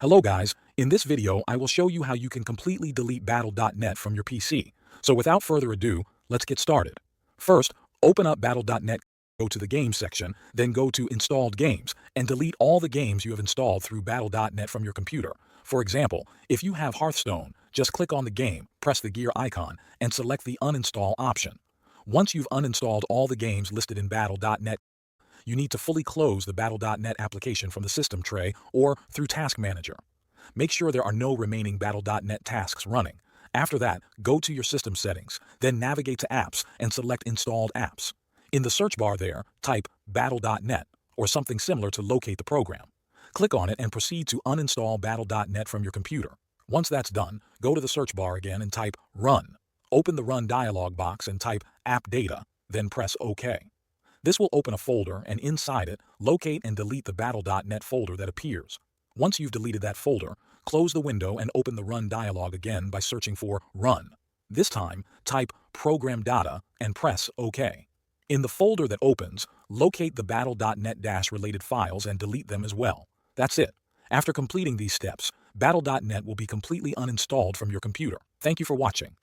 Hello guys, in this video I will show you how you can completely delete battle.net from your PC. So without further ado, let's get started. First, open up battle.net, go to the Games section, then go to Installed Games, and delete all the games you have installed through battle.net from your computer. For example, if you have Hearthstone, just click on the game, press the gear icon, and select the Uninstall option. Once you've uninstalled all the games listed in battle.net, you need to fully close the battle.net application from the system tray or through Task Manager. Make sure there are no remaining battle.net tasks running. After that, go to your system settings, then navigate to Apps and select Installed Apps. In the search bar there, type battle.net or something similar to locate the program. Click on it and proceed to uninstall battle.net from your computer. Once that's done, go to the search bar again and type Run. Open the Run dialog box and type App Data, then press OK. This will open a folder, and inside it, locate and delete the battle.net folder that appears. Once you've deleted that folder, close the window and open the Run dialog again by searching for Run. This time, type Program Data and press OK. In the folder that opens, locate the battle.net related files and delete them as well. That's it. After completing these steps, battle.net will be completely uninstalled from your computer. Thank you for watching.